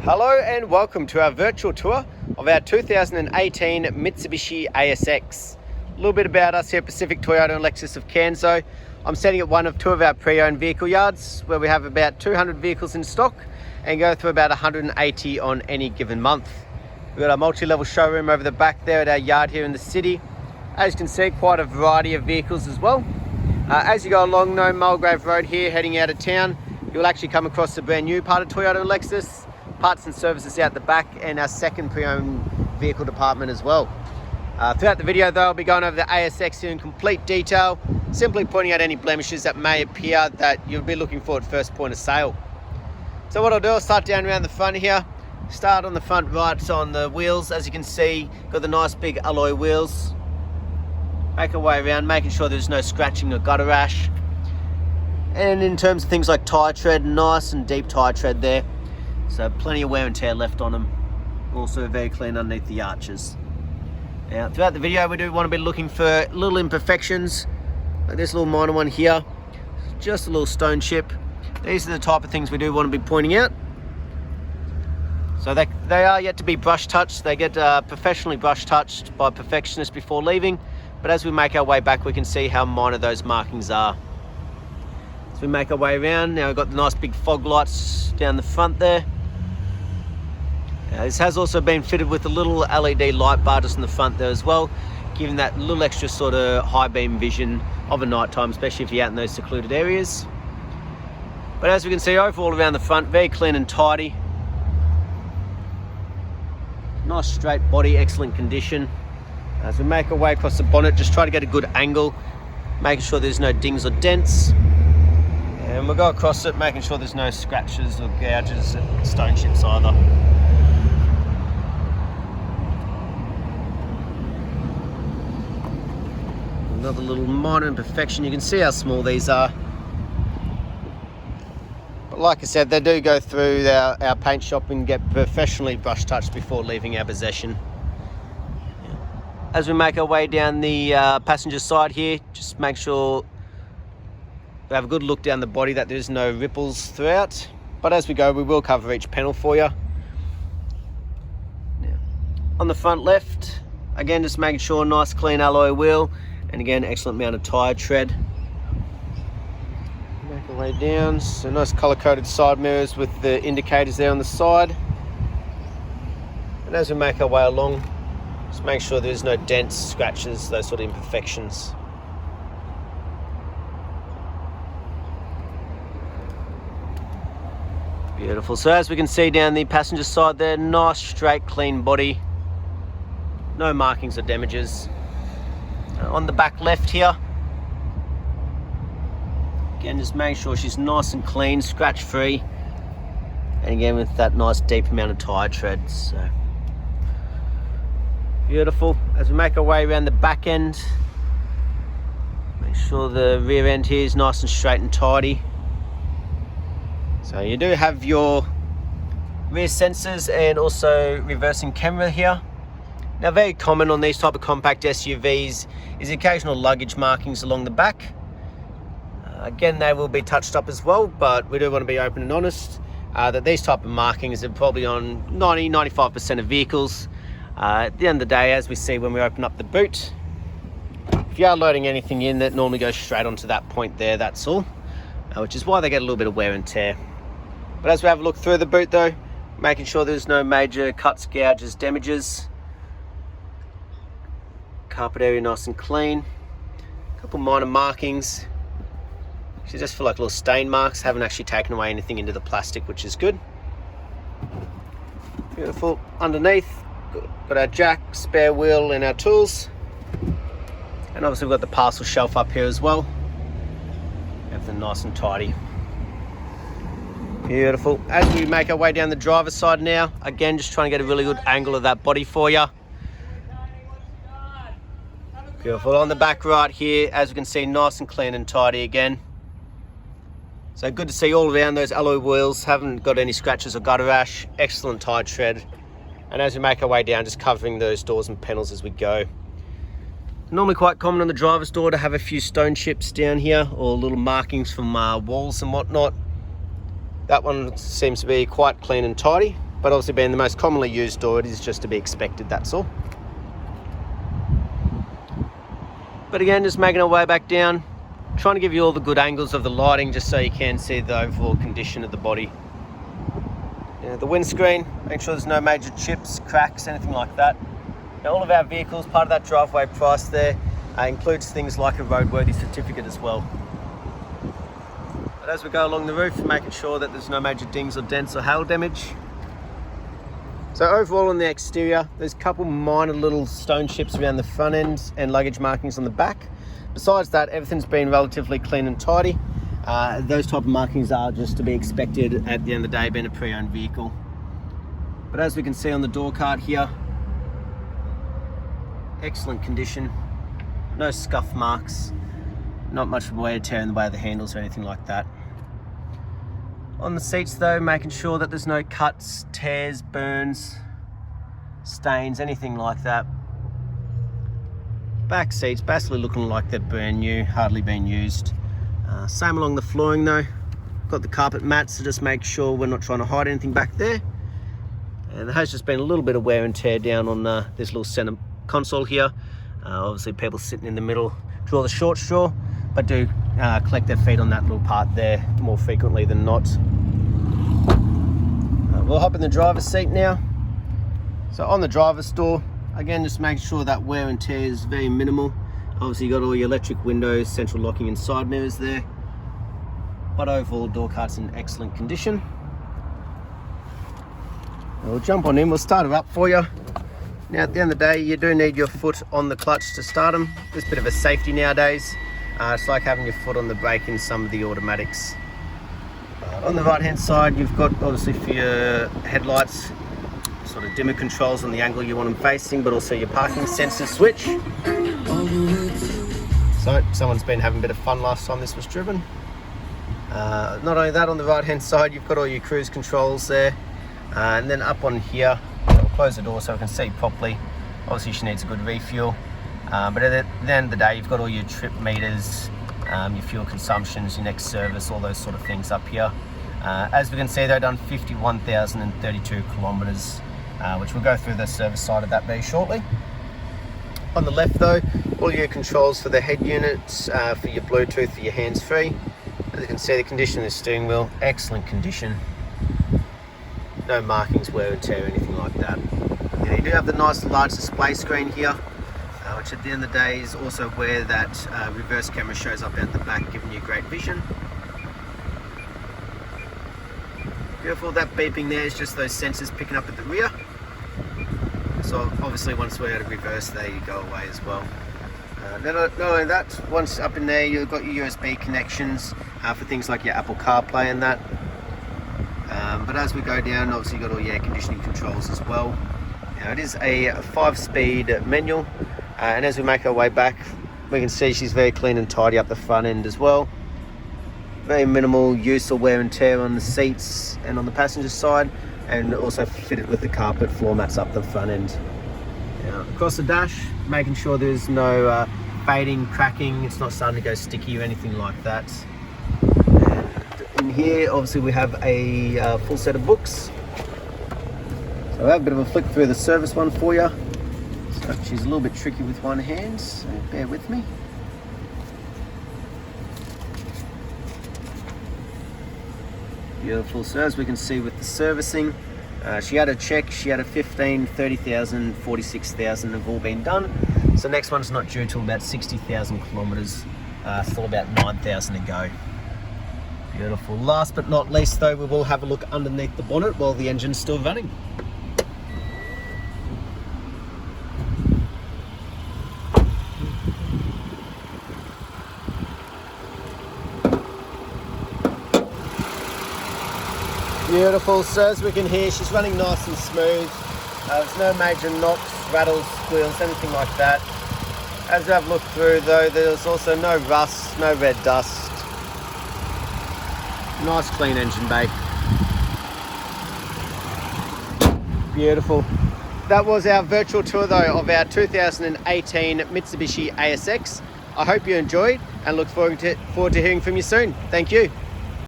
Hello and welcome to our virtual tour of our 2018 Mitsubishi ASX. A little bit about us here at Pacific Toyota and Lexus of Canso. I'm standing at one of two of our pre-owned vehicle yards where we have about 200 vehicles in stock and go through about 180 on any given month. We've got a multi-level showroom over the back there at our yard here in the city. As you can see, quite a variety of vehicles as well. As you go along No Mulgrave Road here heading out of town, you'll actually come across the brand new part of Toyota and Lexus, parts and services out the back, and our second pre-owned vehicle department as well. Throughout the video though, I'll be going over the ASX in complete detail, simply pointing out any blemishes that may appear that you'll be looking for at first point of sale. So what I'll do, I'll start down around the front here. Start on the front right on the wheels. As you can see, got the nice big alloy wheels. Make our way around, making sure there's no scratching or gutter rash. And in terms of things like tyre tread, nice and deep tyre tread there. So plenty of wear and tear left on them. Also very clean underneath the arches. Now throughout the video we do want to be looking for little imperfections, like this little minor one here, just a little stone chip. These are the type of things we do want to be pointing out. So they are yet to be brush touched. They get professionally brush touched by perfectionists before leaving, but as we make our way back we can see how minor those markings are. As we make our way around, now we've got the nice big fog lights down the front there. This has also been fitted with a little LED light bar just in the front there as well, giving that little extra sort of high beam vision of a night time, especially if you're out in those secluded areas. But as we can see, overall around the front, very clean and tidy. Nice straight body, excellent condition. As we make our way across the bonnet, just try to get a good angle, making sure there's no dings or dents. And we'll go across it, making sure there's no scratches or gouges and stone chips either. Another little minor imperfection. You can see how small these are. But like I said, they do go through our paint shop and get professionally brush touched before leaving our possession. As we make our way down the passenger side here, just make sure we have a good look down the body that there's no ripples throughout. But as we go, we will cover each panel for you. Now, on the front left, again, just making sure nice clean alloy wheel. And again, excellent amount of tyre tread. Make our way down, so nice colour-coded side mirrors with the indicators there on the side. And as we make our way along, just make sure there's no dents, scratches, those sort of imperfections. Beautiful. So as we can see down the passenger side there, nice straight clean body, no markings or damages. On the back left here, again just make sure she's nice and clean, scratch free, and again with that nice deep amount of tyre tread. So beautiful. As we make our way around the back end, make sure the rear end here is nice and straight and tidy. So you do have your rear sensors and also reversing camera here. Now very common on these type of compact SUVs is occasional luggage markings along the back. Again, they will be touched up as well, but we do want to be open and honest that these type of markings are probably on 90-95% of vehicles. At the end of the day, as we see when we open up the boot, if you are loading anything in, that normally goes straight onto that point there, that's all, which is why they get a little bit of wear and tear. But as we have a look through the boot though, making sure there's no major cuts, gouges, damages. Carpet area nice and clean. A couple minor markings. Actually just feel like little stain marks. Haven't actually taken away anything into the plastic, which is good. Beautiful. Underneath, got our jack, spare wheel and our tools. And obviously we've got the parcel shelf up here as well. Everything nice and tidy. Beautiful. As we make our way down the driver's side now, again just trying to get a really good angle of that body for you. Beautiful. On the back right here, as we can see, nice and clean and tidy again. So good to see all around those alloy wheels, haven't got any scratches or gutter rash, excellent tyre tread. And as we make our way down, just covering those doors and panels as we go. Normally quite common on the driver's door to have a few stone chips down here or little markings from walls and whatnot. That one seems to be quite clean and tidy. but obviously being the most commonly used door, it is just to be expected, that's all. But again, just making our way back down, trying to give you all the good angles of the lighting just so you can see the overall condition of the body. The windscreen, make sure there's no major chips, cracks, anything like that. Now, all of our vehicles, part of that driveway price there, includes things like a roadworthy certificate as well. But as we go along the roof, making sure that there's no major dings or dents or hail damage. So overall on the exterior, there's a couple minor little stone chips around the front end and luggage markings on the back. Besides that, everything's been relatively clean and tidy. Those type of markings are just to be expected at the end of the day, being a pre-owned vehicle. But as we can see on the door card here, excellent condition, no scuff marks, not much wear and tear in the way of the handles or anything like that. On the seats though, making sure that there's no cuts, tears, burns, stains, anything like that. Back seats basically looking like they're brand new, hardly been used. Same along the flooring though. Got the carpet mats to just make sure we're not trying to hide anything back there. And there has just been a little bit of wear and tear down on this little center console here. Obviously people sitting in the middle draw the short straw, but do collect their feet on that little part there more frequently than not. We'll hop in the driver's seat now. So on the driver's door, again, just make sure that wear and tear is very minimal. Obviously, you've got all your electric windows, central locking and side mirrors there. But overall, door cart's in excellent condition. We'll jump on in, we'll start it up for you. Now, at the end of the day, you do need your foot on the clutch to start them. It's a bit of a safety nowadays. It's like having your foot on the brake in some of the automatics. On the right-hand side, you've got, obviously, for your headlights, sort of dimmer controls on the angle you want them facing, but also your parking sensor switch. So someone's been having a bit of fun last time this was driven. Not only that, on the right hand side you've got all your cruise controls there, and then up on here, I'll close the door so I can see properly. Obviously she needs a good refuel, but at the end of the day you've got all your trip meters, your fuel consumptions, your next service, all those sort of things up here. As we can see, they've done 51,032 kilometers, which we'll go through the service side of that very shortly. On the left though, all your controls for the head units, for your Bluetooth, for your hands-free. As you can see, the condition of the steering wheel, excellent condition. No markings, wear and tear, anything like that. And you do have the nice large display screen here, which at the end of the day is also where that reverse camera shows up out the back, giving you great vision. Beautiful, that beeping there is just those sensors picking up at the rear. So obviously once we're out of reverse, they go away as well. Not only that, once up in there you've got your USB connections for things like your Apple CarPlay and that. But as we go down, obviously you've got all your air conditioning controls as well. Now it is a 5-speed manual, and as we make our way back, we can see she's very clean and tidy up the front end as well. Very minimal use or wear and tear on the seats and on the passenger side, and also fitted with the carpet floor mats up the front end. Now, across the dash, making sure there's no fading, cracking, it's not starting to go sticky or anything like that. And in here, obviously we have a full set of books. So I have a bit of a flick through the service one for you. So she's a little bit tricky with one hand, so bear with me. Beautiful. So as we can see with the servicing, she had a check, she had a 15, 30,000, 46,000 have all been done. So next one's not due till about 60,000 kilometers, still about 9,000 to go. Beautiful. Last but not least though, we will have a look underneath the bonnet while the engine's still running. Beautiful, so as we can hear, she's running nice and smooth. There's no major knocks, rattles, squeals, anything like that. As we have looked through though, there's also no rust, no red dust. Nice clean engine bay. Beautiful. That was our virtual tour though of our 2018 Mitsubishi ASX. I hope you enjoyed and look forward to hearing from you soon. Thank you.